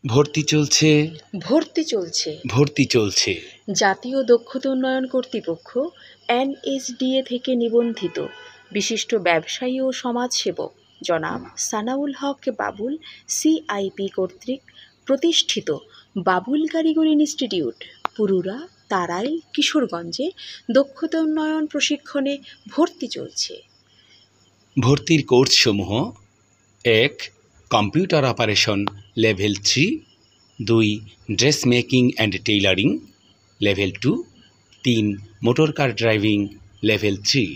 ভর্তি চলছে ভর্তি চলছে ভর্তি চলছে জাতীয় দক্ষতা উন্নয়ন কর্তৃপক্ষ NSDA থেকে নিবন্ধিত বিশিষ্ট ব্যবসায়ী ও সমাজসেবক জনাব সানাউল হক বাবুল CIP কর্তৃক প্রতিষ্ঠিত বাবুল কারিগরি ইনস্টিটিউট পুরুরা তারাইল কিশোরগঞ্জে দক্ষতা উন্নয়ন প্রশিক্ষণে ভর্তি চলছে। ভর্তির কোর্সসমূহ: 1. Computer operation level 3, 2. Dress making and tailoring level 2, 3. Motor car driving level 3।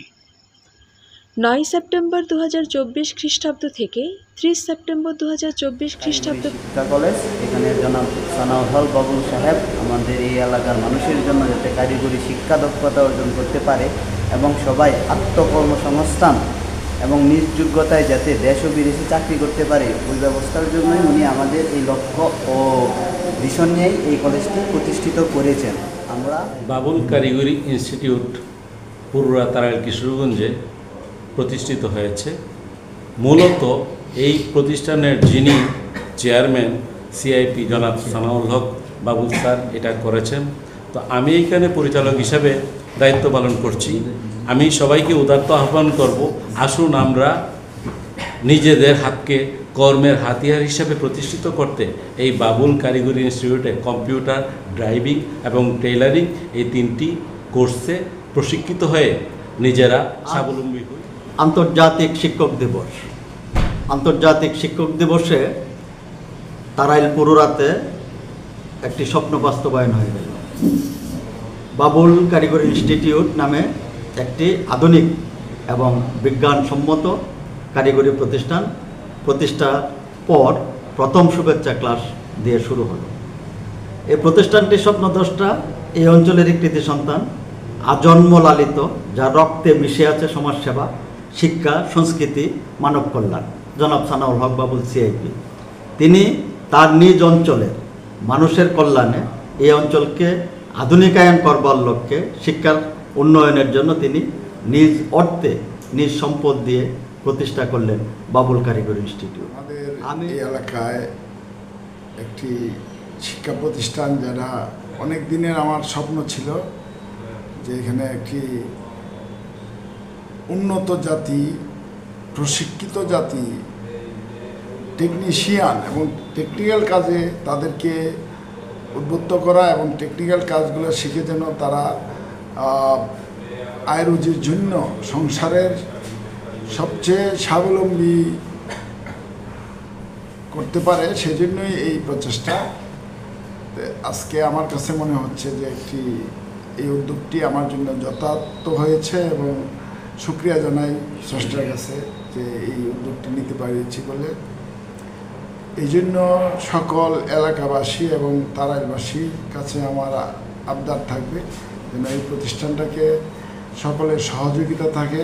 9 September 2024 খ্রিস্টাব্দ থেকে 30 সেপ্টেম্বর 2024 খ্রিস্টাব্দ শিক্ষা কলেজ। এখানে জনাব সানাউল হক বাবুল সাহেব আমাদের এই এলাকার মানুষের জন্য যাতে কারিগরি শিক্ষা দক্ষতা অর্জন করতে পারে এবং সবাই আত্মকর্মসংস্থান এবং নিজ যোগ্যতায় যাতে দেশ ও বিদেশে চাকরি করতে পারে, ওই ব্যবস্থার জন্যই উনি আমাদের এই লক্ষ্য ও ভিশন নিয়েই এই কলেজটি প্রতিষ্ঠিত করেছেন। আমরা বাবুল কারিগরি ইনস্টিটিউট পুরুরা তারাইল কিশোরগঞ্জে প্রতিষ্ঠিত হয়েছে। মূলত এই প্রতিষ্ঠানের যিনি চেয়ারম্যান CIP জনাব সানাউল হক বাবুল স্যার এটা করেছেন। তো আমি এইখানে পরিচালক হিসাবে দায়িত্ব পালন করছি। আমি সবাইকে উদাত্ত আহ্বান করব, আসুন আমরা নিজেদের হাতকে কর্মের হাতিয়ার হিসাবে প্রতিষ্ঠিত করতে এই বাবুল কারিগরি ইনস্টিটিউটে কম্পিউটার, ড্রাইভিং এবং টেইলারিং এই 3টি কোর্সে প্রশিক্ষিত হয়ে নিজেরা স্বাবলম্বী হই। আন্তর্জাতিক শিক্ষক দিবস। আন্তর্জাতিক শিক্ষক দিবসে তারাইল পুরুরাতে একটি স্বপ্ন বাস্তবায়ন হয়ে গেল। বাবুল কারিগরি ইনস্টিটিউট নামে একটি আধুনিক এবং বিজ্ঞানসম্মত কারিগরি প্রতিষ্ঠার পর প্রথম শুভেচ্ছা ক্লাস দিয়ে শুরু হলো। এই প্রতিষ্ঠানটির স্বপ্নদ্রষ্টা এই অঞ্চলেরই কৃতি সন্তান, আজন্ম লালিত, যার রক্তে মিশে আছে সমাজসেবা, শিক্ষা, সংস্কৃতি, মানব কল্যাণ, জনাব সানাউল হক বাবুল CIP। তিনি তার নিজ অঞ্চলের মানুষের কল্যাণে এই অঞ্চলকে আধুনিকায়ন করবার লক্ষ্যে শিক্ষার উন্নয়নের জন্য তিনি নিজ অর্থে, নিজ সম্পদ দিয়ে প্রতিষ্ঠা করলেন বাবুল কারিগরি ইনস্টিটিউট। আমাদের এই এলাকায় একটি শিক্ষা প্রতিষ্ঠান, যারা অনেক দিনের আমার স্বপ্ন ছিল যে এখানে একটি উন্নত জাতি, প্রশিক্ষিত জাতি, টেকনিশিয়ান এবং টেকনিক্যাল কাজে তাদেরকে উদ্বুদ্ধ করা এবং টেকনিক্যাল কাজগুলো শিখে যেন তারা আয় রুজির জন্য সংসারের সবচেয়ে স্বাবলম্বী করতে পারে, সেজন্যই এই প্রচেষ্টা। আজকে আমার কাছে মনে হচ্ছে যে এই উদ্যোগটি আমার জন্য যথার্থ হয়েছে এবং শুকরিয়া জানাই স্রষ্টার কাছে যে এই উদ্যোগটি নিতে পারিয়েছি বলে। এই জন্য সকল এলাকাবাসী এবং তারাইলবাসীর কাছে আমার আবদার থাকবে যেন এই প্রতিষ্ঠানটাকে সকলের সহযোগিতা থাকে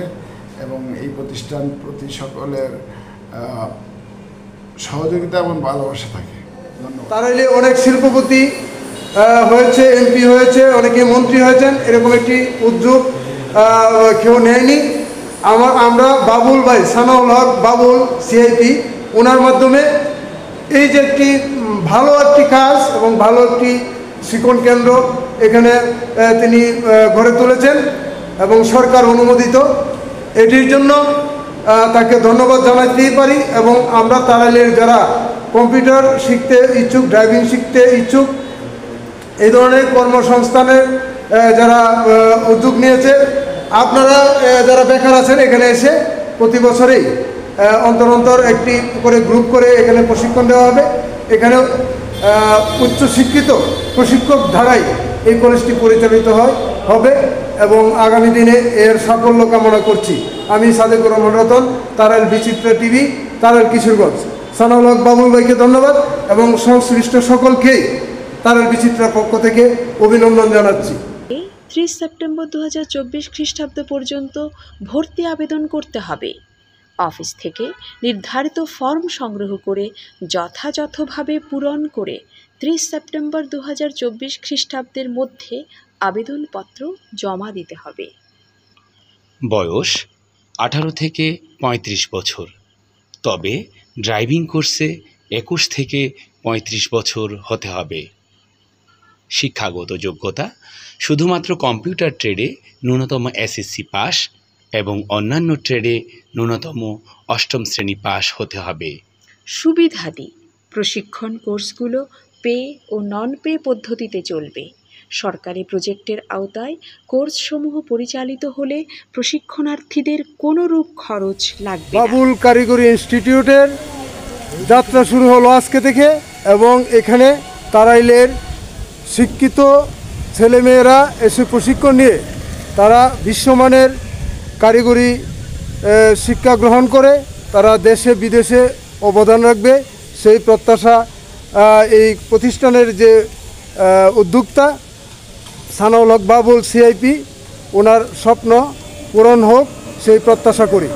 এবং এই প্রতিষ্ঠান প্রতি সকলের সহযোগিতা এবং ভালোবাসা থাকে। ধন্যবাদ। তারাইলে অনেক শিল্পপতি হয়েছে, MP হয়েছে, অনেকে মন্ত্রী হয়েছেন, এরকম একটি উদ্যোগ কেউ নেয়নি। আমরা বাবুল ভাই সানাউল হক বাবুল CIP, ওনার মাধ্যমে এই যে একটি ভালো একটি কাজ এবং ভালো একটি শিক্ষণ কেন্দ্র এখানে তিনি গড়ে তুলেছেন এবং সরকার অনুমোদিত। এটির জন্য তাকে ধন্যবাদ জানাতেই পারি। এবং আমরা তারাইলের যারা কম্পিউটার শিখতে ইচ্ছুক, ড্রাইভিং শিখতে ইচ্ছুক, এই ধরনের কর্মসংস্থানের যারা উদ্যোগ নিয়েছে, আপনারা যারা বেকার আছেন এখানে এসে প্রতি বছরেই অন্তর একটি করে গ্রুপ করে এখানে প্রশিক্ষণ দেওয়া হবে। এখানে উচ্চশিক্ষিত প্রশিক্ষক ধারায় এই কলেজটি পরিচালিত হবে এবং আগামী দিনে এর সাফল্য কামনা করছি। আমি সাদেকুর রহমান রতন, তারাইল বিচিত্র টিভি, তারাইল কিশোরগঞ্জ। সানাউল হক বাবুল ভাইকে ধন্যবাদ এবং সংশ্লিষ্ট সকলকেই তারাইল বিচিত্রার পক্ষ থেকে অভিনন্দন জানাচ্ছি। 30 সেপ্টেম্বর 2024 খ্রিস্টাব্দ পর্যন্ত ভর্তি আবেদন করতে হবে। অফিস থেকে নির্ধারিত ফর্ম সংগ্রহ করে যথাযথভাবে পূরণ করে 30 সেপ্টেম্বর 2024 খ্রিস্টাব্দের মধ্যে আবেদনপত্র জমা দিতে হবে। বয়স 18 থেকে 35 বছর। তবে ড্রাইভিং কোর্সে 21 থেকে 35 বছর হতে হবে। শিক্ষাগত যোগ্যতা শুধুমাত্র কম্পিউটার ট্রেডে ন্যূনতম এসএসসি পাস এবং অন্যান্য ট্রেডে ন্যূনতম 8ম শ্রেণী পাস হতে হবে। সুবিধাদি: প্রশিক্ষণ কোর্সগুলো পে ও নন পে পদ্ধতিতে চলবে। সরকারি প্রজেক্টের আওতায় কোর্সসমূহ পরিচালিত হলে প্রশিক্ষণার্থীদের কোনোরূপ খরচ লাগবে না। বাবুল কারিগরি ইনস্টিটিউটের যাত্রা শুরু হলো আজকে থেকে এবং এখানে তারাইলের শিক্ষিত ছেলেমেয়েরা এসে প্রশিক্ষণ নিয়ে তারা বিশ্বমানের কারিগরি শিক্ষা গ্রহণ করে তারা দেশে বিদেশে অবদান রাখবে, সেই প্রত্যাশা এই প্রতিষ্ঠানের যে উদ্যোক্তা সানাউল হক বাবুল সিআইপি ওনার স্বপ্ন পূরণ হোক সেই প্রত্যাশা করি।